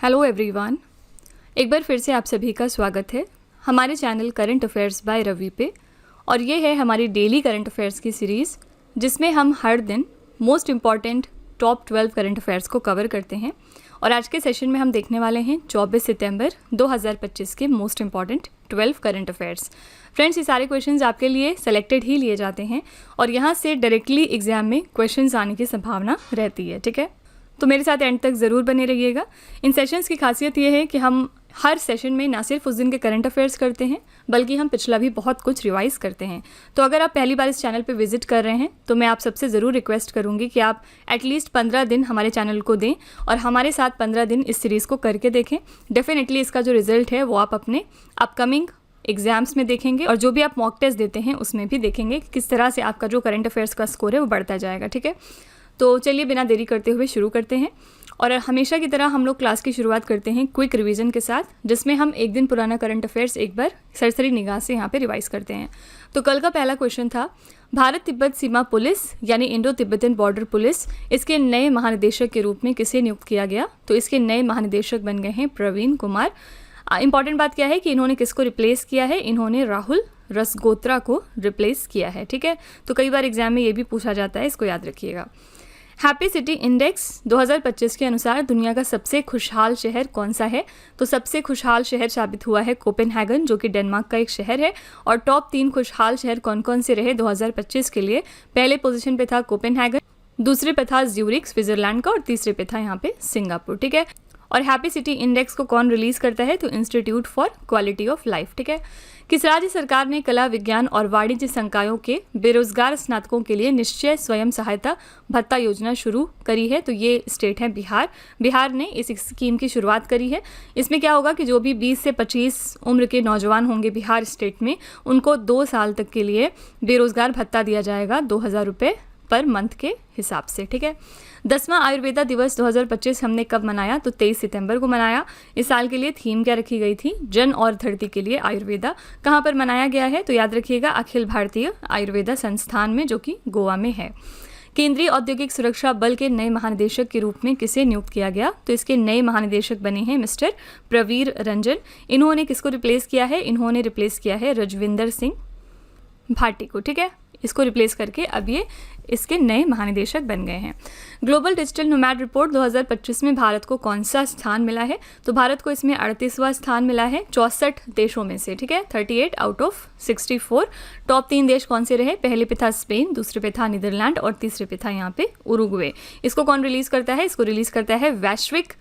Hello everyone, एक बार फिर से आप सभी का स्वागत है हमारे channel current affairs by Ravi पे। और ये है हमारी डेली करंट अफेयर्स की सीरीज़ जिसमें हम हर दिन most important top 12 current affairs को कवर करते हैं। और आज के सेशन में हम देखने वाले हैं 24 सितंबर 2025 के most important 12 current affairs. Friends, ये सारे क्वेश्चंस आपके लिए सेलेक्टेड ही लिए जाते हैं और यहाँ से डायरेक्टली एग्जाम में क्वेश्चंस आने की संभावना रहती है। ठीक है, तो मेरे साथ एंड तक ज़रूर बने रहिएगा। इन सेशंस की खासियत ये है कि हम हर सेशन में ना सिर्फ उस दिन के करंट अफेयर्स करते हैं बल्कि हम पिछला भी बहुत कुछ रिवाइज़ करते हैं। तो अगर आप पहली बार इस चैनल पे विजिट कर रहे हैं तो मैं आप सबसे ज़रूर रिक्वेस्ट करूँगी कि आप एटलीस्ट 15 दिन हमारे चैनल को दें और हमारे साथ 15 दिन इस सीरीज़ को करके देखें। डेफिनेटली इसका जो रिजल्ट है वो आप अपने अपकमिंग एग्जाम्स में देखेंगे और जो भी आप मॉक टेस्ट देते हैं उसमें भी देखेंगे किस तरह से आपका जो करंट अफेयर्स का स्कोर है वो बढ़ता जाएगा। ठीक है, तो चलिए बिना देरी करते हुए शुरू करते हैं। और हमेशा की तरह हम लोग क्लास की शुरुआत करते हैं क्विक रिवीजन के साथ, जिसमें हम एक दिन पुराना करंट अफेयर्स एक बार सरसरी निगाह से यहाँ पे रिवाइज करते हैं। तो कल का पहला क्वेश्चन था, भारत तिब्बत सीमा पुलिस यानी इंडो तिब्बतन बॉर्डर पुलिस, इसके नए महानिदेशक के रूप में किसे नियुक्त किया गया? तो इसके नए महानिदेशक बन गए हैं प्रवीण कुमार। इंपॉर्टेंट बात क्या है कि इन्होंने किसको रिप्लेस किया है? इन्होंने राहुल रसगोत्रा को रिप्लेस किया है। ठीक है, तो कई बार एग्जाम में ये भी पूछा जाता है, इसको याद रखिएगा। हैप्पी सिटी इंडेक्स 2025 के अनुसार दुनिया का सबसे खुशहाल शहर कौन सा है? तो सबसे खुशहाल शहर साबित हुआ है कोपेनहेगन, जो कि डेनमार्क का एक शहर है। और टॉप 3 खुशहाल शहर कौन कौन से रहे 2025 के लिए? पहले पोजीशन पे था कोपेनहेगन, दूसरे पे था ज्यूरिख स्विट्जरलैंड का और तीसरे पे था यहाँ पे सिंगापुर। ठीक है, और हैप्पी सिटी इंडेक्स को कौन रिलीज करता है? तो institute for quality of life. ठीक है, किस राज्य सरकार ने कला, विज्ञान और वाणिज्य संकायों के बेरोजगार स्नातकों के लिए निश्चय स्वयं सहायता भत्ता योजना शुरू करी है? तो ये स्टेट है बिहार। बिहार ने इस स्कीम की शुरुआत करी है। इसमें क्या होगा कि जो भी 20 से 25 उम्र के नौजवान होंगे बिहार स्टेट में, उनको 2 साल तक के लिए बेरोजगार भत्ता दिया जाएगा 2000 रुपये पर मंथ के हिसाब से। ठीक है, 10वां आयुर्वेदा दिवस 2025 हमने कब मनाया? तो 23 सितंबर को मनाया। इस साल के लिए थीम क्या रखी गई थी? जन और धरती के लिए आयुर्वेदा। कहाँ पर मनाया गया है? तो याद रखिएगा अखिल भारतीय आयुर्वेदा संस्थान में, जो कि गोवा में है। केंद्रीय औद्योगिक सुरक्षा बल के नए महानिदेशक के रूप में किसे नियुक्त किया गया? तो इसके नए महानिदेशक बने हैं मिस्टर प्रवीर रंजन। इन्होंने किसको रिप्लेस किया है? इन्होंने रिप्लेस किया है रजविंदर सिंह भाटी को। ठीक है, इसको रिप्लेस करके अब ये इसके नए महानिदेशक बन गए हैं। ग्लोबल डिजिटल नोमैड रिपोर्ट 2025 में भारत को कौन सा स्थान मिला है? तो भारत को इसमें 38वां स्थान मिला है 64 देशों में से। ठीक है, 38 आउट ऑफ 64। टॉप 3 देश कौन से रहे? पहले पे था स्पेन, दूसरे पे था नीदरलैंड और तीसरे पे था यहाँ पे उरुग्वे। इसको कौन रिलीज करता है? इसको रिलीज करता है वैश्विक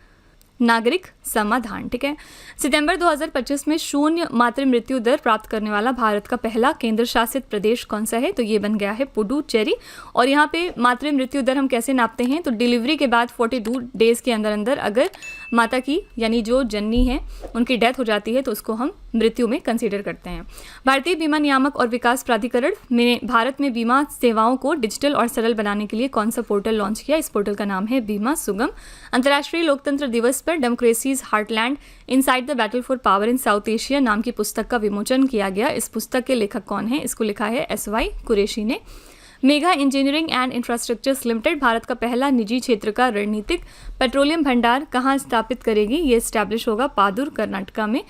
नागरिक समाधान। ठीक है, सितंबर 2025 में शून्य मातृ मृत्यु दर प्राप्त करने वाला भारत का पहला केंद्र शासित प्रदेश कौन सा है? तो ये बन गया है पुडुचेरी। और यहाँ पे मातृ मृत्यु दर हम कैसे नापते हैं? तो डिलीवरी के बाद 42 डेज के अंदर अंदर अगर माता की यानी जो जननी है उनकी डेथ हो जाती है तो उसको हम मृत्यु में कंसीडर करते हैं। भारतीय बीमा नियामक और विकास प्राधिकरण ने भारत में बीमा सेवाओं को डिजिटल और सरल बनाने के लिए कौन सा पोर्टल लॉन्च किया? इस पोर्टल का नाम है बीमा सुगम। अंतर्राष्ट्रीय लोकतंत्र दिवस पर democracies heartland inside the battle for power in south Asia नाम की पुस्तक का विमोचन किया गया। इस पुस्तक के लेखक कौन है? इसको लिखा है SY कुरैशी ने। Mega engineering and infrastructures limited Bharat का पहला निजी क्षेत्र का रणनीतिक पेट्रोलियम भंडार कहाँ स्थापित करेगी? ये स्टैब्लिश होगा पादुर, कर्नाटका में।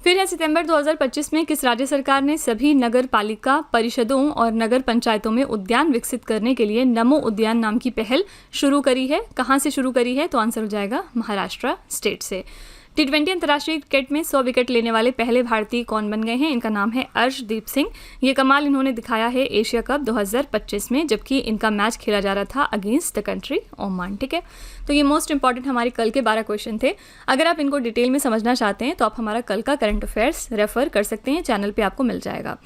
फिर है सितंबर 2025 में किस राज्य सरकार ने सभी नगर पालिका परिषदों और नगर पंचायतों में उद्यान विकसित करने के लिए नमो उद्यान नाम की पहल शुरू करी है? कहाँ से शुरू करी है? तो आंसर हो जाएगा महाराष्ट्र स्टेट से। T20 अंतर्राष्ट्रीय क्रिकेट में 100 विकेट लेने वाले पहले भारतीय कौन बन गए हैं? इनका नाम है अर्शदीप सिंह। ये कमाल इन्होंने दिखाया है एशिया कप 2025 में, जबकि इनका मैच खेला जा रहा था अगेंस्ट द कंट्री ओमान। ठीक है, तो ये मोस्ट इंपॉर्टेंट हमारे कल के 12 क्वेश्चन थे। अगर आप इनको डिटेल में समझना चाहते हैं तो आप हमारा कल का करंट अफेयर्स रेफर कर सकते हैं, चैनल पे आपको मिल जाएगा।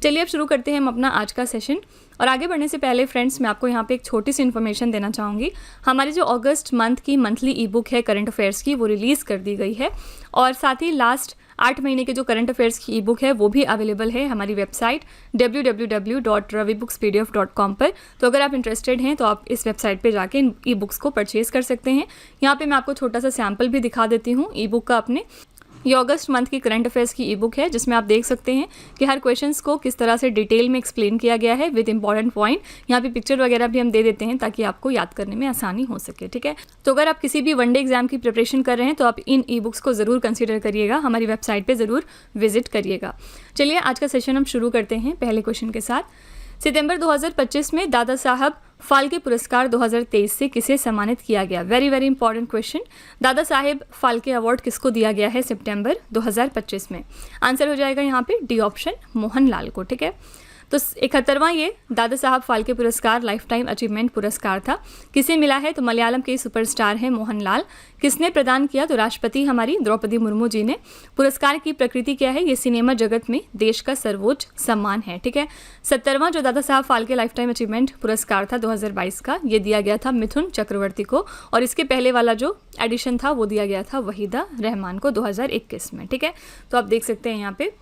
चलिए अब शुरू करते हैं हम अपना आज का सेशन। और आगे बढ़ने से पहले फ्रेंड्स, मैं आपको यहाँ पे एक छोटी सी इन्फॉर्मेशन देना चाहूँगी। हमारी जो अगस्त मंथ की मंथली ई बुक है करंट अफेयर्स की, वो रिलीज़ कर दी गई है। और साथ ही लास्ट 8 महीने के जो करंट अफेयर्स की ई बुक है वो भी अवेलेबल है हमारी वेबसाइट www.ravibookspdf.com पर। तो अगर आप इंटरेस्टेड हैं तो आप इस वेबसाइट पे जाके इन ई बुक्स को परचेज़ कर सकते हैं। यहाँ पे मैं आपको छोटा सा सैम्पल भी दिखा देती हूँ ई बुक का अपने। ये अगस्त मंथ की करंट अफेयर्स की ई बुक है, जिसमें आप देख सकते हैं कि हर क्वेश्चंस को किस तरह से डिटेल में एक्सप्लेन किया गया है विद इंपॉर्टेंट पॉइंट। यहाँ पे पिक्चर वगैरह भी हम दे देते हैं ताकि आपको याद करने में आसानी हो सके, ठीक है। तो अगर आप किसी भी वनडे एग्जाम की प्रिपरेशन कर रहे हैं तो आप इन ई बुक्स को ज़रूर कंसिडर करिएगा, हमारी वेबसाइट पर ज़रूर विजिट करिएगा। चलिए आज का सेशन हम शुरू करते हैं पहले क्वेश्चन के साथ। सितंबर 2025 में दादा साहब फाल्के पुरस्कार 2023 से किसे सम्मानित किया गया? Very very important question. Dada Saheb Phalke award किसको दिया गया है सितंबर 2025 में? आंसर हो जाएगा यहाँ पे डी ऑप्शन, मोहनलाल को, ठीक है। तो 71वां ये दादा साहब फाल्के पुरस्कार लाइफ टाइम अचीवमेंट पुरस्कार था। किसे मिला है? तो मलयालम के सुपरस्टार हैं मोहनलाल। किसने प्रदान किया? तो राष्ट्रपति हमारी द्रौपदी मुर्मू जी ने। पुरस्कार की प्रकृति क्या है? ये सिनेमा जगत में देश का सर्वोच्च सम्मान है, ठीक है। 70वां जो Dada Saheb Phalke life time achievement पुरस्कार था 2022 का, ये दिया गया था मिथुन चक्रवर्ती को, और इसके पहले वाला जो एडिशन था वो दिया गया था वहीदा रहमान को 2021 में, ठीक है। तो आप देख सकते हैं यहाँ पे।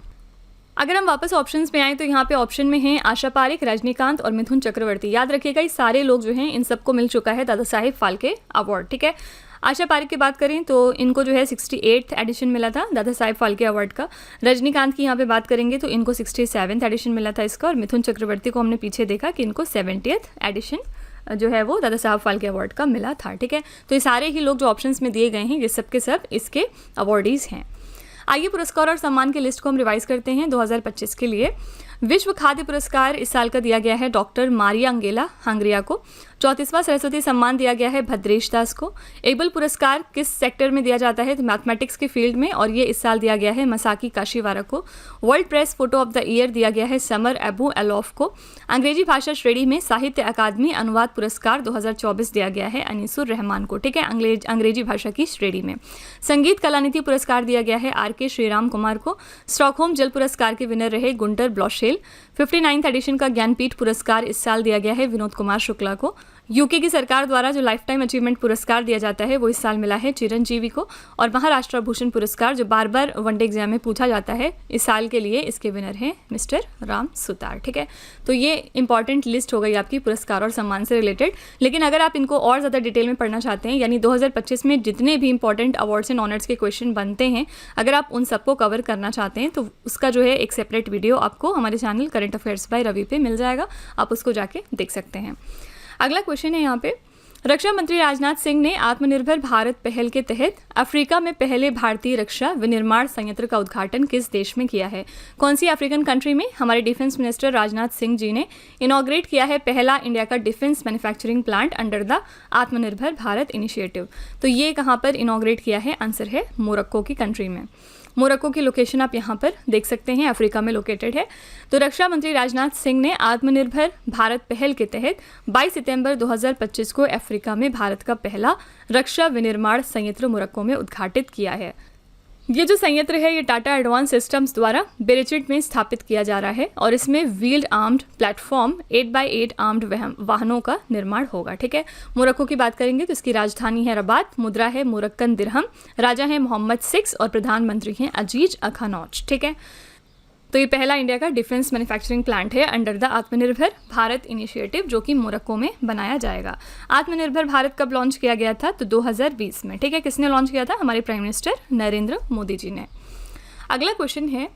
अगर हम वापस ऑप्शंस में आए तो यहाँ पे ऑप्शन में हैं आशा पारेख, रजनीकांत और मिथुन चक्रवर्ती। याद रखिएगा ये सारे लोग जो हैं इन सबको मिल चुका है दादा साहेब फाल्के अवार्ड, ठीक है। आशा पारेख की बात करें तो इनको जो है 68th एडिशन मिला था दादा साहेब फाल्के अवार्ड का। रजनीकांत की यहाँ पे बात करेंगे तो इनको 67th एडिशन मिला था इसका, और मिथुन चक्रवर्ती को हमने पीछे देखा कि इनको 70th एडिशन जो है वो दादा साहब फाल्के अवार्ड का मिला था, ठीक है। तो ये सारे ही लोग जो ऑप्शंस में दिए गए हैं ये सब के सब इसके अवार्डीज़ हैं। आइए पुरस्कार और सम्मान की लिस्ट को हम रिवाइज करते हैं 2025 के लिए। विश्व खाद्य पुरस्कार इस साल का दिया गया है डॉक्टर मारिया अंगेला हंगरिया को। 34वां सरस्वती सम्मान दिया गया है भद्रेश दास को। एबल पुरस्कार किस सेक्टर में दिया जाता है? तो मैथमेटिक्स के फील्ड में, और ये इस साल दिया गया है मसाकी काशीवारा को। World press photo of the year दिया गया है समर अबू एलोफ को। अंग्रेजी भाषा श्रेणी में साहित्य अकादमी अनुवाद पुरस्कार 2024 दिया गया है अनीसुर रहमान को, ठीक है, अंग्रेजी भाषा की श्रेणी में। संगीत कलानिधि पुरस्कार दिया गया है RK श्रीराम कुमार को। स्टॉकहोम जल पुरस्कार के विनर रहे गुंटर ब्लॉशेल। 59th एडिशन का ज्ञानपीठ पुरस्कार इस साल दिया गया है विनोद कुमार शुक्ला को। यूके की सरकार द्वारा जो लाइफ टाइम अचीवमेंट पुरस्कार दिया जाता है वो इस साल मिला है चिरंजीवी को। और महाराष्ट्र भूषण पुरस्कार जो बार बार वनडे एग्जाम में पूछा जाता है, इस साल के लिए इसके विनर हैं मिस्टर राम सुतार, ठीक है। तो ये इंपॉर्टेंट लिस्ट हो गई आपकी पुरस्कार और सम्मान से रिलेटेड। लेकिन अगर आप इनको और ज़्यादा डिटेल में पढ़ना चाहते हैं, यानी 2025 में जितने भी इंपॉर्टेंट अवार्ड्स एंड ऑनर्स के क्वेश्चन बनते हैं, अगर आप उन सबको कवर करना चाहते हैं तो उसका जो है एक सेपरेट वीडियो आपको हमारे channel current affairs by Ravi पे मिल जाएगा, आप उसको जाके देख सकते हैं। अगला क्वेश्चन है यहाँ पे, रक्षा मंत्री राजनाथ सिंह ने आत्मनिर्भर भारत पहल के तहत अफ्रीका में पहले भारतीय रक्षा विनिर्माण संयंत्र का उद्घाटन किस देश में किया है? कौन सी अफ्रीकन कंट्री में? हमारे डिफेंस मिनिस्टर राजनाथ सिंह जी ने इनॉग्रेट किया है पहला इंडिया का defence manufacturing plant under the आत्मनिर्भर भारत इनिशिएटिव। तो ये कहाँ पर इनॉग्रेट किया है? आंसर है मोरक्को की कंट्री में। मोरक्को की लोकेशन आप यहाँ पर देख सकते हैं, अफ्रीका में लोकेटेड है। तो रक्षा मंत्री राजनाथ सिंह ने आत्मनिर्भर भारत पहल के तहत 22 सितंबर 2025 को अफ्रीका में भारत का पहला रक्षा विनिर्माण संयंत्र मोरक्को में उद्घाटित किया है। ये जो संयंत्र है ये टाटा एडवांस सिस्टम्स द्वारा बेरेचिट में स्थापित किया जा रहा है, और इसमें wheeled armed platform 8x8 armed वाहनों का निर्माण होगा, ठीक है। मोरक्को की बात करेंगे तो इसकी राजधानी है रबात, मुद्रा है मोरक्कन दिरहम, राजा है मोहम्मद 6 और प्रधानमंत्री हैं अजीज अखानौच, ठीक है। तो ये पहला इंडिया का डिफेंस मैन्युफैक्चरिंग प्लांट है अंडर द आत्मनिर्भर भारत इनिशिएटिव, जो कि मोरक्को में बनाया जाएगा। आत्मनिर्भर भारत कब लॉन्च किया गया था? तो 2020 में, ठीक है। किसने लॉन्च किया था? हमारे प्राइम मिनिस्टर नरेंद्र मोदी जी ने। अगला क्वेश्चन है,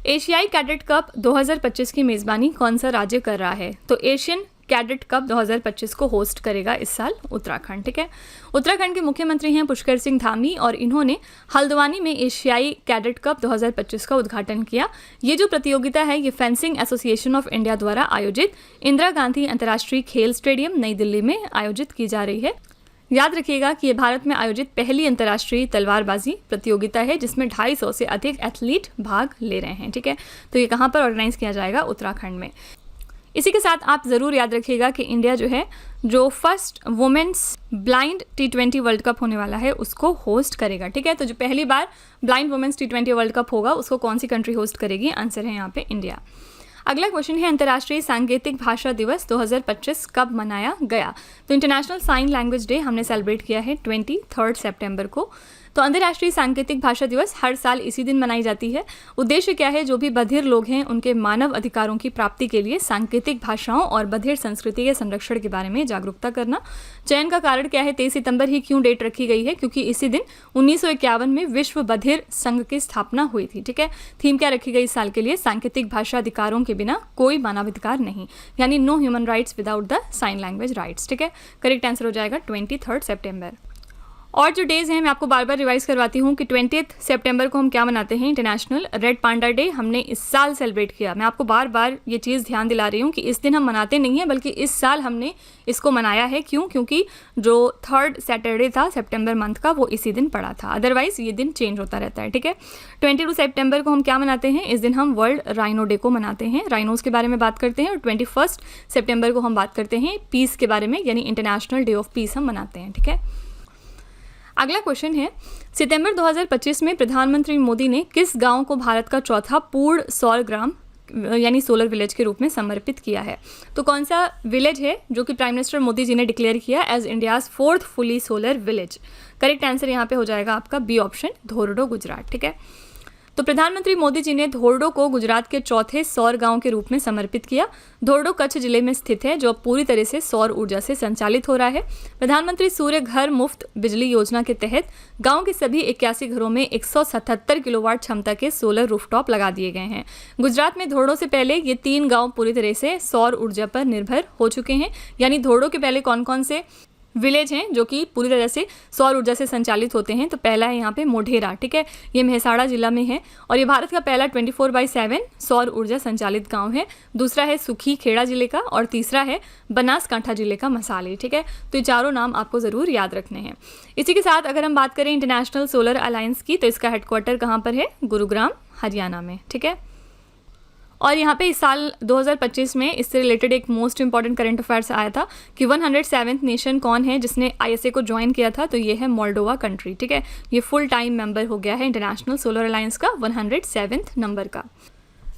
एशियाई कैडेट कप 2025 की मेज़बानी कौन सा राज्य कर रहा है? तो एशियन कैडेट कप 2025 को होस्ट करेगा इस साल उत्तराखंड, ठीक है। उत्तराखंड के मुख्यमंत्री हैं पुष्कर सिंह धामी, और इन्होंने हल्द्वानी में एशियाई कैडेट कप 2025 का उद्घाटन किया। ये जो प्रतियोगिता है ये फेंसिंग एसोसिएशन ऑफ इंडिया द्वारा आयोजित इंदिरा गांधी अंतर्राष्ट्रीय खेल स्टेडियम नई दिल्ली में आयोजित की जा रही है। याद रखिएगा कि ये भारत में आयोजित पहली अंतर्राष्ट्रीय तलवारबाजी प्रतियोगिता है जिसमें 250 से अधिक एथलीट भाग ले रहे हैं, ठीक है। तो ये कहाँ पर ऑर्गेनाइज किया जाएगा? उत्तराखंड में। इसी के साथ आप ज़रूर याद रखिएगा कि इंडिया जो है जो first women's blind T20 world cup होने वाला है उसको होस्ट करेगा, ठीक है। तो जो पहली बार blind women's T20 world cup होगा उसको कौन सी कंट्री होस्ट करेगी? आंसर है यहाँ पे इंडिया। अगला क्वेश्चन है, अंतर्राष्ट्रीय सांकेतिक भाषा दिवस 2025 कब मनाया गया? तो इंटरनेशनल साइन लैंग्वेज डे हमने सेलिब्रेट किया है 23 सितंबर को। तो अंतर्राष्ट्रीय सांकेतिक भाषा दिवस हर साल इसी दिन मनाई जाती है। उद्देश्य क्या है, जो भी बधिर लोग हैं उनके मानव अधिकारों की प्राप्ति के लिए सांकेतिक भाषाओं और बधिर संस्कृति के संरक्षण के बारे में जागरूकता करना। चयन का कारण क्या है, 23 सितंबर ही क्यों डेट रखी गई है, क्योंकि इसी दिन 1951 में विश्व बधिर संघ की स्थापना हुई थी। ठीक है, थीम क्या रखी गई इस साल के लिए, सांकेतिक भाषा अधिकारों के बिना कोई मानवाधिकार नहीं, यानी no human rights without the sign language rights. ठीक है, करेक्ट आंसर हो जाएगा 23 सितंबर। और जो डेज़ हैं मैं आपको बार बार रिवाइज करवाती हूँ कि 20 सितंबर को हम क्या मनाते हैं, इंटरनेशनल रेड पांडा डे हमने इस साल सेलिब्रेट किया। मैं आपको बार बार ये चीज़ ध्यान दिला रही हूँ कि इस दिन हम मनाते नहीं हैं, बल्कि इस साल हमने इसको मनाया है। क्यों? क्योंकि जो 3rd सैटरडे था सितंबर मंथ का, वो इसी दिन पड़ा था। अदरवाइज़ ये दिन चेंज होता रहता है। ठीक है, 22 सितंबर को हम क्या मनाते हैं, इस दिन हम वर्ल्ड राइनो डे को मनाते हैं, राइनोज़ के बारे में बात करते हैं। और 21 सितंबर को हम बात करते हैं पीस के बारे में, यानी इंटरनेशनल डे ऑफ पीस हम मनाते हैं। ठीक है, अगला क्वेश्चन है, सितंबर 2025 में प्रधानमंत्री मोदी ने किस गांव को भारत का चौथा पूर्ण सौर ग्राम यानी सोलर विलेज के रूप में समर्पित किया है? तो कौन सा विलेज है जो कि प्राइम मिनिस्टर मोदी जी ने डिक्लेयर किया as India's 4th fully solar village? Correct answer यहाँ पे हो जाएगा आपका बी ऑप्शन, धोरडो, गुजरात। ठीक है, तो प्रधानमंत्री मोदी जी ने धोरडो को गुजरात के चौथे सौर गांव के रूप में समर्पित किया। धोरडो कच्छ जिले में स्थित है, जो पूरी तरह से सौर ऊर्जा से संचालित हो रहा है। प्रधानमंत्री सूर्य घर मुफ्त बिजली योजना के तहत गांव के सभी 81 घरों में 177 किलोवाट क्षमता के सोलर रूफटॉप लगा दिए गए हैं। गुजरात में धोरडो से पहले ये 3 गाँव पूरी तरह से सौर ऊर्जा पर निर्भर हो चुके हैं। यानी धोरडो के पहले कौन कौन से विलेज हैं जो कि पूरी तरह से सौर ऊर्जा से संचालित होते हैं? तो पहला है यहाँ पे मोढेरा। ठीक है, ये मेहसाणा जिला में है और ये भारत का पहला 24/7 सौर ऊर्जा संचालित गांव है। दूसरा है सुखी खेड़ा जिले का और तीसरा है बनासकांठा जिले का मसाली। ठीक है, तो ये चारों नाम आपको ज़रूर याद रखने हैं। इसी के साथ अगर हम बात करें इंटरनेशनल सोलर अलायंस की, तो इसका हेडक्वार्टर कहाँ पर है? गुरुग्राम, हरियाणा में। ठीक है, और यहाँ पे इस साल 2025 में इससे रिलेटेड एक मोस्ट इंपॉर्टेंट करंट अफेयर्स आया था कि 107th नेशन कौन है जिसने ISA को ज्वाइन किया था? तो ये है मोल्डोवा कंट्री। ठीक है, ये फुल टाइम मेंबर हो गया है इंटरनेशनल सोलर अलायंस का 107th नंबर का।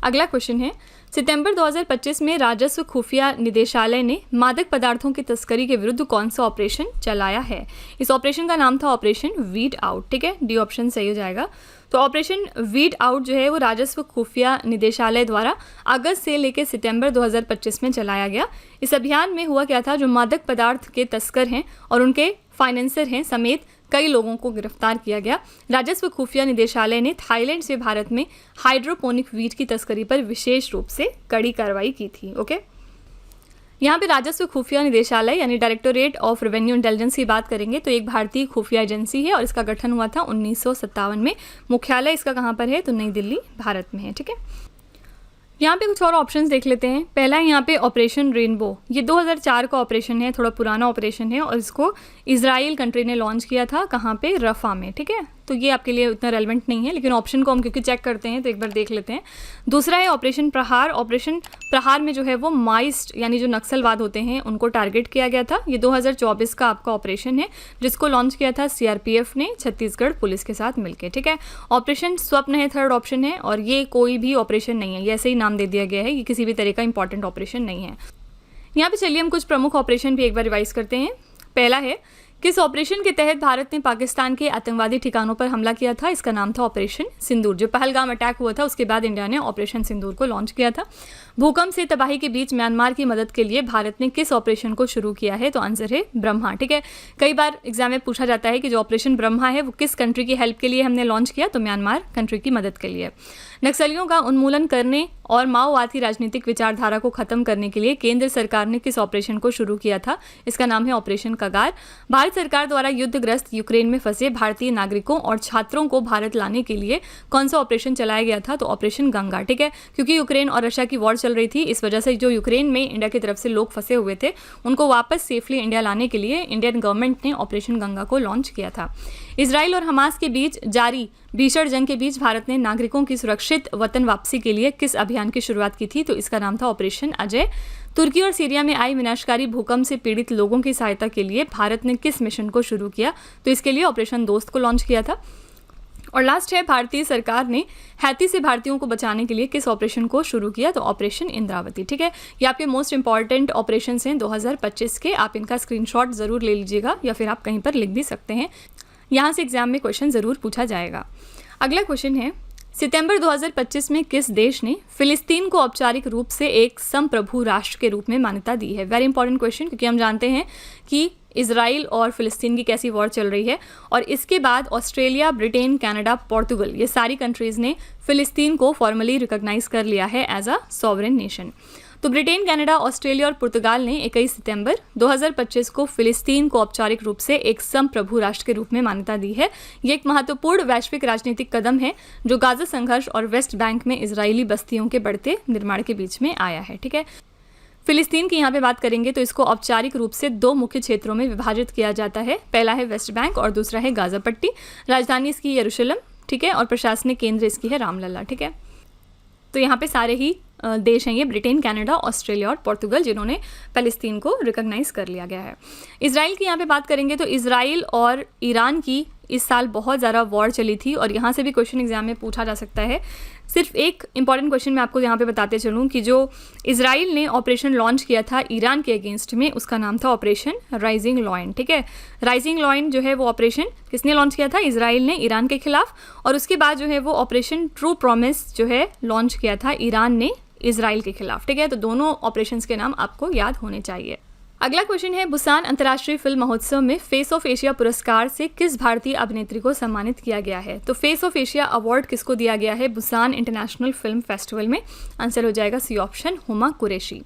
अगला क्वेश्चन है, सितंबर 2025 में राजस्व खुफिया निदेशालय ने मादक पदार्थों की तस्करी के विरुद्ध कौन सा ऑपरेशन चलाया है? इस ऑपरेशन का नाम था ऑपरेशन वीड आउट। ठीक है, डी ऑप्शन सही हो जाएगा। तो ऑपरेशन वीड आउट जो है वो राजस्व खुफिया निदेशालय द्वारा अगस्त से लेकर सितंबर 2025 में चलाया गया। इस अभियान में हुआ क्या था, जो मादक पदार्थ के तस्कर हैं और उनके फाइनेंसर हैं समेत कई लोगों को गिरफ्तार किया गया। राजस्व खुफिया निदेशालय ने थाईलैंड से भारत में हाइड्रोपोनिक वीट की तस्करी पर विशेष रूप से कड़ी कार्रवाई की थी। ओके, यहाँ पे राजस्व खुफिया निदेशालय यानी डायरेक्टोरेट ऑफ रेवेन्यू इंटेलिजेंस की बात करेंगे तो एक भारतीय खुफिया एजेंसी है और इसका गठन हुआ था 1957 में। मुख्यालय इसका कहाँ पर है? तो नई दिल्ली, भारत में है। ठीक है, यहाँ पे कुछ और ऑप्शंस देख लेते हैं। पहला है यहाँ पे ऑपरेशन रेनबो, ये 2004 का ऑपरेशन है, थोड़ा पुराना ऑपरेशन है और इसको इजराइल कंट्री ने लॉन्च किया था। कहाँ पे? रफा में। ठीक है, तो ये आपके लिए उतना रेलेवेंट नहीं है, लेकिन ऑप्शन को हम क्योंकि चेक करते हैं तो एक बार देख लेते हैं। दूसरा है ऑपरेशन प्रहार। ऑपरेशन प्रहार में जो है वो माइस्ट यानी जो नक्सलवाद होते हैं उनको टारगेट किया गया था। ये 2024 का आपका ऑपरेशन है जिसको लॉन्च किया था CRPF ने छत्तीसगढ़ पुलिस के साथ मिलकर। ठीक है, ऑपरेशन स्वप्न है, थर्ड ऑप्शन है और ये कोई भी ऑपरेशन नहीं है, ये ऐसे ही नाम दे दिया गया है, ये किसी भी तरह का इंपॉर्टेंट ऑपरेशन नहीं है। यहाँ पे चलिए हम कुछ प्रमुख ऑपरेशन भी एक बार रिवाइज करते हैं। पहला है, किस ऑपरेशन के तहत भारत ने पाकिस्तान के आतंकवादी ठिकानों पर हमला किया था? इसका नाम था ऑपरेशन सिंदूर। जो पहलगाम अटैक हुआ था उसके बाद इंडिया ने ऑपरेशन सिंदूर को लॉन्च किया था। भूकंप से तबाही के बीच म्यांमार की मदद के लिए भारत ने किस ऑपरेशन को शुरू किया है? तो आंसर है ब्रह्मा। ठीक है, कई बार एग्जाम में पूछा जाता है कि जो ऑपरेशन ब्रह्मा है वो किस कंट्री की हेल्प के लिए हमने लॉन्च किया? तो म्यांमार कंट्री की मदद के लिए। नक्सलियों का उन्मूलन करने और माओवादी राजनीतिक विचारधारा को खत्म करने के लिए केंद्र सरकार ने किस ऑपरेशन को शुरू किया था? इसका नाम है ऑपरेशन कगार। भारत सरकार द्वारा युद्धग्रस्त यूक्रेन में फंसे भारतीय नागरिकों और छात्रों को भारत लाने के लिए कौन सा ऑपरेशन चलाया गया था? तो ऑपरेशन गंगा। ठीक है, क्योंकि यूक्रेन और रशिया की वॉर चल रही थी, इस वजह से जो यूक्रेन में इंडिया की तरफ से लोग फंसे हुए थे उनको वापस सेफली इंडिया लाने के लिए इंडियन गवर्नमेंट ने ऑपरेशन गंगा को लॉन्च किया था। इजराइल और हमास के बीच जारी भीषण जंग के बीच भारत ने नागरिकों की सुरक्षित वतन वापसी के लिए किस अभियान की शुरुआत की थी? तो इसका नाम था ऑपरेशन अजय। तुर्की और सीरिया में आई विनाशकारी भूकंप से पीड़ित लोगों की सहायता के लिए भारत ने किस मिशन को शुरू किया? तो इसके लिए ऑपरेशन दोस्त को लॉन्च किया था। और लास्ट है, भारतीय सरकार ने हैती से भारतीयों को बचाने के लिए किस ऑपरेशन को शुरू किया? तो ऑपरेशन इंद्रावती। ठीक है, ये आपके मोस्ट इंपॉर्टेंट ऑपरेशंस हैं 2025 के, आप इनका स्क्रीनशॉट ज़रूर ले लीजिएगा या फिर आप कहीं पर लिख भी सकते हैं। यहाँ से एग्जाम में क्वेश्चन ज़रूर पूछा जाएगा। अगला क्वेश्चन है, सितंबर 2025 में किस देश ने फिलिस्तीन को औपचारिक रूप से एक संप्रभु राष्ट्र के रूप में मान्यता दी है? वेरी इंपॉर्टेंट क्वेश्चन, क्योंकि हम जानते हैं कि इजराइल और फिलिस्तीन की कैसी वॉर चल रही है, और इसके बाद ऑस्ट्रेलिया, ब्रिटेन, कनाडा, पोर्तुगल, ये सारी कंट्रीज़ ने फिलिस्तीन को फॉर्मली रिकॉग्नाइज कर लिया है एज अ सॉवरेन नेशन। तो ब्रिटेन, कनाडा, ऑस्ट्रेलिया और पुर्तगाल ने 21 सितंबर 2025 को फिलिस्तीन को औपचारिक रूप से एक संप्रभु राष्ट्र के रूप में मान्यता दी है। ये एक महत्वपूर्ण वैश्विक राजनीतिक कदम है जो गाजा संघर्ष और वेस्ट बैंक में इजरायली बस्तियों के बढ़ते निर्माण के बीच में आया है। ठीक है, फिलिस्तीन की यहाँ पे बात करेंगे तो इसको औपचारिक रूप से 2 मुख्य क्षेत्रों में विभाजित किया जाता है। पहला है वेस्ट बैंक और दूसरा है गाजा पट्टी। राजधानी इसकी यरूशलेम, ठीक है, और प्रशासनिक केंद्र इसकी है रामलला। ठीक है, तो यहाँ पे सारे ही देश हैं ये, ब्रिटेन, कनाडा, ऑस्ट्रेलिया और पोर्तुगल, जिन्होंने फ़लस्तीन को रिकॉग्नाइज कर लिया गया है। इजराइल की यहाँ पे बात करेंगे तो इजराइल और ईरान की इस साल बहुत ज़्यादा वॉर चली थी, और यहाँ से भी क्वेश्चन एग्जाम में पूछा जा सकता है। सिर्फ एक इंपॉर्टेंट क्वेश्चन मैं आपको यहाँ पे बताते चलूँ कि जो इजराइल ने ऑपरेशन लॉन्च किया था ईरान के अगेंस्ट में, उसका नाम था ऑपरेशन राइजिंग लॉयन। ठीक है, राइजिंग लॉयन जो है वो ऑपरेशन किसने लॉन्च किया था? इजराइल ने ईरान के खिलाफ, और उसके बाद जो है वो ऑपरेशन ट्रू प्रॉमिस जो है लॉन्च किया था ईरान ने इजराइल के खिलाफ। ठीक है, तो दोनों ऑपरेशंस के नाम आपको याद होने चाहिए। अगला क्वेश्चन है, बुसान अंतर्राष्ट्रीय फिल्म महोत्सव में फेस ऑफ एशिया पुरस्कार से किस भारतीय अभिनेत्री को सम्मानित किया गया है? तो फेस ऑफ एशिया अवार्ड किसको दिया गया है बुसान इंटरनेशनल फिल्म फेस्टिवल में? आंसर हो जाएगा सी ऑप्शन, हुमा कुरैशी।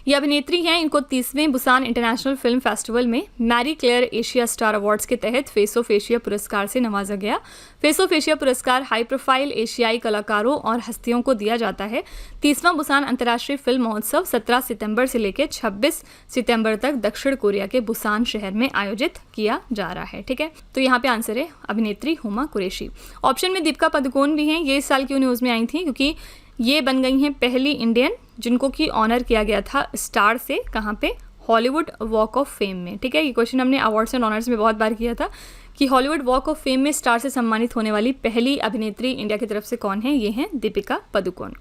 ये अभिनेत्री हैं, इनको 30वें बुसान इंटरनेशनल फिल्म फेस्टिवल में Marie Claire Asia star awards के तहत फेस ऑफ एशिया पुरस्कार से नवाजा गया। फेस ऑफ एशिया पुरस्कार हाई प्रोफाइल एशियाई कलाकारों और हस्तियों को दिया जाता है। 30वां बुसान अंतर्राष्ट्रीय फिल्म महोत्सव 17 सितंबर से लेकर 26 सितंबर तक दक्षिण कोरिया के बुसान शहर में आयोजित किया जा रहा है। ठीक है, तो यहाँ पे आंसर है अभिनेत्री हुमा कुरैशी। ऑप्शन में दीपिका पादुकोण भी हैं, ये इस साल क्यों न्यूज़ में आई थी? क्योंकि ये बन गई हैं पहली इंडियन जिनको कि ऑनर किया गया था स्टार से, कहाँ पे? हॉलीवुड वॉक ऑफ फेम में। ठीक है, ये क्वेश्चन हमने अवार्ड्स एंड ऑनर्स में बहुत बार किया था कि हॉलीवुड वॉक ऑफ फेम में स्टार से सम्मानित होने वाली पहली अभिनेत्री इंडिया की तरफ से कौन है? ये हैं दीपिका पादुकोण।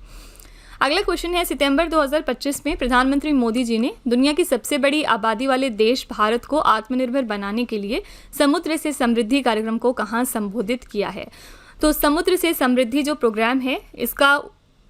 अगला क्वेश्चन है, सितंबर 2025 में प्रधानमंत्री मोदी जी ने दुनिया की सबसे बड़ी आबादी वाले देश भारत को आत्मनिर्भर बनाने के लिए समुद्र से समृद्धि कार्यक्रम को कहाँ संबोधित किया है? तो समुद्र से समृद्धि जो प्रोग्राम है इसका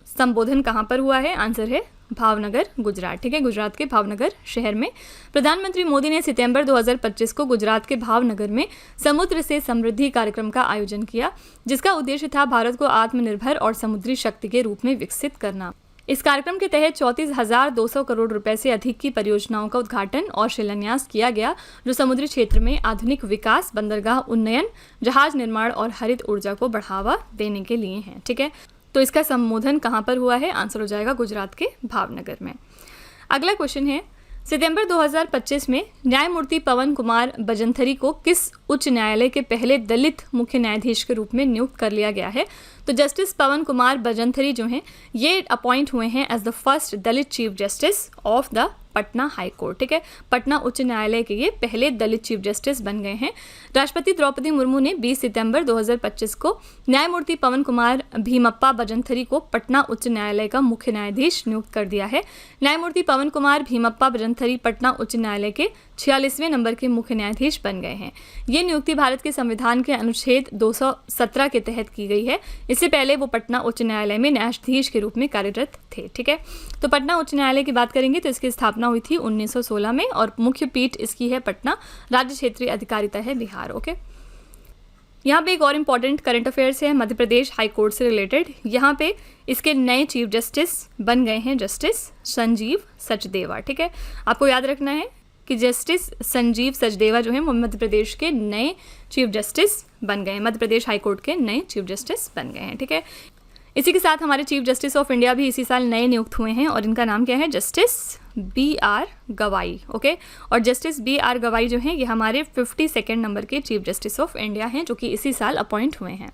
संबोधन कहाँ पर हुआ है? आंसर है भावनगर, गुजरात। ठीक है, गुजरात के भावनगर शहर में प्रधानमंत्री मोदी ने सितंबर 2025 को गुजरात के भावनगर में समुद्र से समृद्धि कार्यक्रम का आयोजन किया, जिसका उद्देश्य था भारत को आत्मनिर्भर और समुद्री शक्ति के रूप में विकसित करना। इस कार्यक्रम के तहत 34,200 करोड़ रुपए से अधिक की परियोजनाओं का उद्घाटन और शिलान्यास किया गया, जो समुद्री क्षेत्र में आधुनिक विकास, बंदरगाह उन्नयन, जहाज निर्माण और हरित ऊर्जा को बढ़ावा देने के लिए हैं। ठीक है, तो इसका संबोधन कहाँ पर हुआ है? आंसर हो जाएगा गुजरात के भावनगर में। अगला क्वेश्चन है, सितंबर 2025 में न्यायमूर्ति पवन कुमार बजंथरी को किस उच्च न्यायालय के पहले दलित मुख्य न्यायाधीश के रूप में नियुक्त कर लिया गया है? तो जस्टिस पवन कुमार बजंथरी जो हैं ये अपॉइंट हुए हैं as the first Dalit chief justice of the Patna high court. ठीक है, पटना उच्च न्यायालय के ये पहले दलित चीफ जस्टिस बन गए हैं। राष्ट्रपति द्रौपदी मुर्मू ने 20 सितंबर 2025 को न्यायमूर्ति पवन कुमार भीमप्पा बजंथरी को पटना उच्च न्यायालय का मुख्य न्यायाधीश नियुक्त कर दिया है। न्यायमूर्ति पवन कुमार भीमप्पा बजंथरी पटना उच्च न्यायालय के 46वें नंबर के मुख्य न्यायाधीश बन गए हैं। ये नियुक्ति भारत के संविधान के अनुच्छेद 217 के तहत की गई है। इससे पहले वो पटना उच्च न्यायालय में न्यायाधीश के रूप में कार्यरत थे। ठीक है, तो पटना उच्च न्यायालय की बात करेंगे तो इसकी स्थापना हुई थी 1916 में और मुख्य पीठ इसकी है पटना, राज्य क्षेत्रीय अधिकारिता है बिहार। ओके, यहाँ पे एक और इम्पॉर्टेंट करंट अफेयर्स है मध्य प्रदेश हाई कोर्ट से रिलेटेड। यहाँ पे इसके नए चीफ जस्टिस बन गए हैं जस्टिस संजीव सचदेवा। ठीक है, आपको याद रखना है कि जस्टिस संजीव सचदेवा जो है वो मध्य प्रदेश के नए चीफ जस्टिस बन गए हैं, मध्य प्रदेश हाई कोर्ट के नए चीफ जस्टिस बन गए हैं। ठीक है, इसी के साथ हमारे चीफ जस्टिस ऑफ इंडिया भी इसी साल नए नियुक्त हुए हैं और इनका नाम क्या है? जस्टिस BR गवाई। ओके, और जस्टिस BR गवाई जो हैं ये हमारे 52nd नंबर के चीफ जस्टिस ऑफ इंडिया हैं जो कि इसी साल अपॉइंट हुए हैं।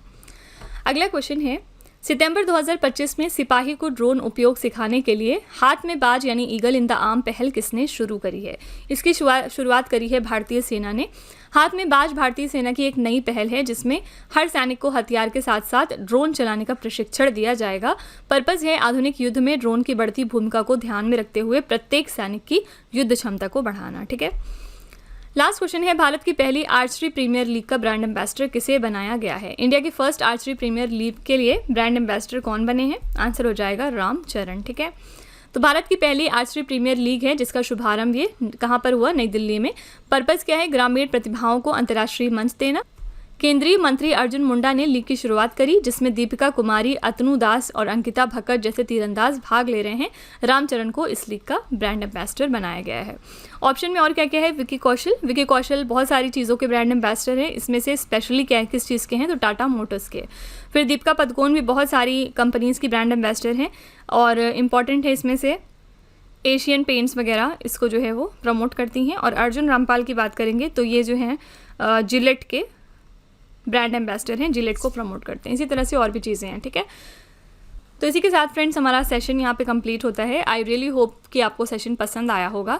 अगला क्वेश्चन है, सितंबर 2025 में सिपाही को ड्रोन उपयोग सिखाने के लिए हाथ में बाज यानी ईगल इन द आर्म पहल किसने शुरू करी है? इसकी शुरुआत करी है भारतीय सेना ने। हाथ में बाज भारतीय सेना की एक नई पहल है जिसमें हर सैनिक को हथियार के साथ साथ ड्रोन चलाने का प्रशिक्षण दिया जाएगा। पर्पस है आधुनिक युद्ध में ड्रोन की बढ़ती भूमिका को ध्यान में रखते हुए प्रत्येक सैनिक की युद्ध क्षमता को बढ़ाना। ठीक है, लास्ट क्वेश्चन है, भारत की पहली आर्चरी प्रीमियर लीग का ब्रांड एम्बेसडर किसे बनाया गया है? इंडिया की फर्स्ट आर्चरी प्रीमियर लीग के लिए ब्रांड एम्बेसडर कौन बने हैं? आंसर हो जाएगा रामचरण। ठीक है, तो भारत की पहली आर्चरी प्रीमियर लीग है जिसका शुभारंभ ये कहाँ पर हुआ? नई दिल्ली में। पर्पस क्या है? ग्रामीण प्रतिभाओं को अंतर्राष्ट्रीय मंच देना। केंद्रीय मंत्री अर्जुन मुंडा ने लीग की शुरुआत करी, जिसमें दीपिका कुमारी, अतनु दास और अंकिता भक्कड़ जैसे तीरंदाज भाग ले रहे हैं। रामचरण को इस लीग का ब्रांड एम्बेसडर बनाया गया है। ऑप्शन में और क्या क्या है? विकी कौशल। विकी कौशल बहुत सारी चीज़ों के ब्रांड एम्बेसडर हैं, इसमें से स्पेशली क्या किस चीज़ के हैं? तो टाटा मोटर्स के। फिर दीपिका पदुकोण भी बहुत सारी कंपनीज़ की ब्रांड एम्बेसडर हैं और इम्पॉर्टेंट है इसमें से एशियन पेंट्स वगैरह इसको जो है वो प्रमोट करती हैं। और अर्जुन रामपाल की बात करेंगे तो ये जो हैं जिलेट के ब्रांड एम्बेसडर हैं, जिलेट को प्रमोट करते हैं। इसी तरह से और भी चीज़ें हैं। ठीक है, तो इसी के साथ फ्रेंड्स हमारा सेशन यहाँ पे कंप्लीट होता है। आई रियली होप कि आपको सेशन पसंद आया होगा।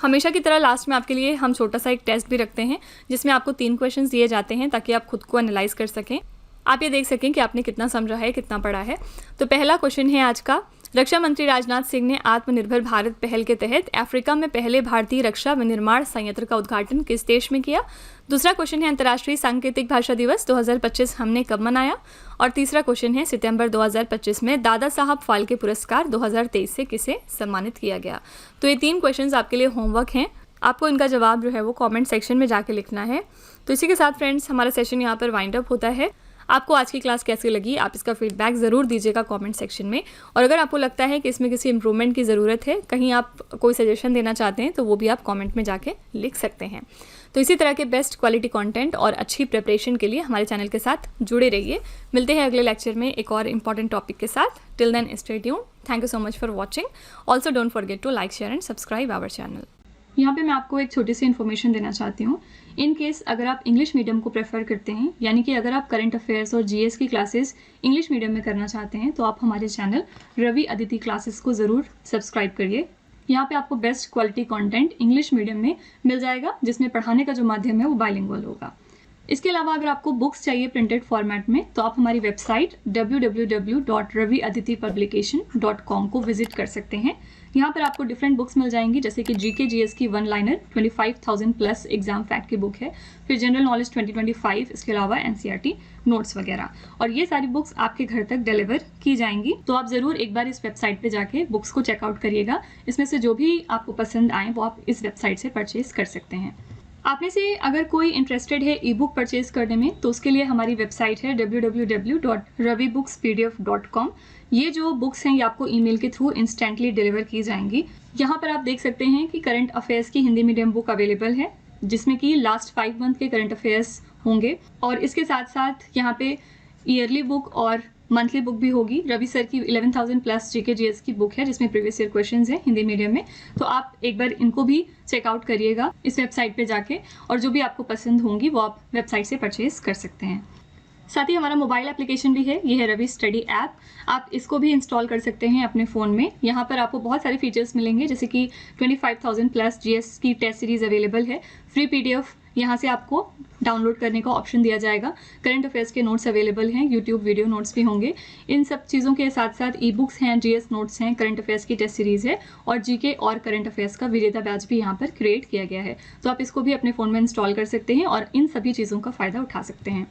हमेशा की तरह लास्ट में आपके लिए हम छोटा सा एक टेस्ट भी रखते हैं जिसमें आपको 3 क्वेश्चंस दिए जाते हैं ताकि आप खुद को एनालाइज कर सकें, आप ये देख सकें कि आपने कितना समझा है, कितना पढ़ा है। तो पहला क्वेश्चन है आज का, रक्षा मंत्री राजनाथ सिंह ने आत्मनिर्भर भारत पहल के तहत अफ्रीका में पहले भारतीय रक्षा विनिर्माण संयंत्र का उद्घाटन किस देश में किया? दूसरा क्वेश्चन है, अंतर्राष्ट्रीय सांकेतिक भाषा दिवस 2025 हमने कब मनाया? और तीसरा क्वेश्चन है, सितंबर 2025 में दादा साहब फाल्के पुरस्कार 2023 से किसे सम्मानित किया गया? तो ये 3 क्वेश्चंस आपके लिए होमवर्क हैं, आपको इनका जवाब जो है वो कमेंट सेक्शन में जाके लिखना है। तो इसी के साथ फ्रेंड्स हमारा सेशन यहाँ पर वाइंड अप होता है। आपको आज की क्लास कैसी लगी, आप इसका फीडबैक ज़रूर दीजिएगा कमेंट सेक्शन में। और अगर आपको लगता है कि इसमें किसी इंप्रूवमेंट की ज़रूरत है, कहीं आप कोई सजेशन देना चाहते हैं, तो वो भी आप कमेंट में जाके लिख सकते हैं। तो इसी तरह के बेस्ट क्वालिटी कंटेंट और अच्छी प्रिपरेशन के लिए हमारे चैनल के साथ जुड़े रहिए। मिलते हैं अगले लेक्चर में एक और इम्पॉर्टेंट टॉपिक के साथ। Till then stay tuned. Thank you so much for watching. Also don't forget to like, share and subscribe our channel. यहाँ पे मैं आपको एक छोटी सी इन्फॉर्मेशन देना चाहती हूँ। इन केस अगर आप इंग्लिश मीडियम को प्रेफर करते हैं, यानी कि अगर आप करंट अफेयर्स और जीएस की क्लासेस इंग्लिश मीडियम में करना चाहते हैं, तो आप हमारे चैनल रवि अदिति क्लासेस को ज़रूर सब्सक्राइब करिए। यहाँ पे आपको best quality content English medium में मिल जाएगा, जिसमें पढ़ाने का जो माध्यम है वो बाइलिंगुअल होगा। इसके अलावा अगर आपको बुक्स चाहिए प्रिंटेड फॉर्मेट में, तो आप हमारी वेबसाइट www.raviaditipublication.com को विजिट कर सकते हैं। यहाँ पर आपको डिफरेंट बुक्स मिल जाएंगी, जैसे कि जीके जीएस की 1 लाइनर 25,000 प्लस एग्जाम फैक्ट की बुक है, फिर जनरल नॉलेज 2025, इसके अलावा एनसीईआरटी नोट्स वगैरह। और ये सारी बुक्स आपके घर तक डिलीवर की जाएंगी। तो आप ज़रूर एक बार इस वेबसाइट पे जाके बुक्स को चेकआउट करिएगा। इसमें से जो भी आपको पसंद आए वो आप इस वेबसाइट से परचेज कर सकते हैं। आप में से अगर कोई इंटरेस्टेड है ई बुक परचेज करने में, तो उसके लिए हमारी वेबसाइट है www.ravibookspdf.com। ये जो बुक्स हैं ये आपको ईमेल के थ्रू इंस्टेंटली डिलीवर की जाएंगी। यहाँ पर आप देख सकते हैं कि करंट अफेयर्स की हिंदी मीडियम बुक अवेलेबल है, जिसमें कि लास्ट 5 मंथ के करंट अफेयर्स होंगे। और इसके साथ साथ यहाँ पे ईयरली बुक और मंथली बुक भी होगी। रवि सर की 11,000 प्लस जीके जीएस की बुक है, जिसमें प्रीवियस ईयर क्वेश्चंस हैं हिंदी मीडियम में। तो आप एक बार इनको भी चेकआउट करिएगा इस वेबसाइट पे जाके, और जो भी आपको पसंद होंगी वो आप वेबसाइट से परचेज कर सकते हैं। साथ ही हमारा मोबाइल एप्लीकेशन भी है, ये है रवि स्टडी ऐप। आप इसको भी इंस्टॉल कर सकते हैं अपने फ़ोन में। यहाँ पर आपको बहुत सारे फीचर्स मिलेंगे, जैसे कि 25,000 प्लस जीएस की टेस्ट सीरीज अवेलेबल है। फ्री पीडीएफ यहाँ से आपको डाउनलोड करने का ऑप्शन दिया जाएगा। करंट अफेयर्स के नोट्स अवेलेबल हैं, यूट्यूब वीडियो नोट्स भी होंगे। इन सब चीज़ों के साथ साथ ई बुक्स हैं, जीएस नोट्स हैं, करंट अफेयर्स की टेस्ट सीरीज़ है, और जीके और करंट अफेयर्स का विजेता बैच भी यहाँ पर क्रिएट किया गया है। तो आप इसको भी अपने फ़ोन में इंस्टॉल कर सकते हैं और इन सभी चीज़ों का फ़ायदा उठा सकते हैं।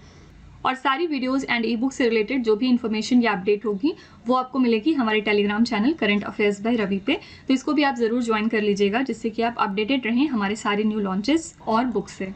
और सारी वीडियोस एंड ई बुक से रिलेटेड जो भी इन्फॉर्मेशन या अपडेट होगी वो आपको मिलेगी हमारे Telegram channel current affairs by Ravi पे। तो इसको भी आप ज़रूर ज्वाइन कर लीजिएगा, जिससे कि आप अपडेटेड रहें हमारे सारे न्यू लॉन्चेस और बुक्स से।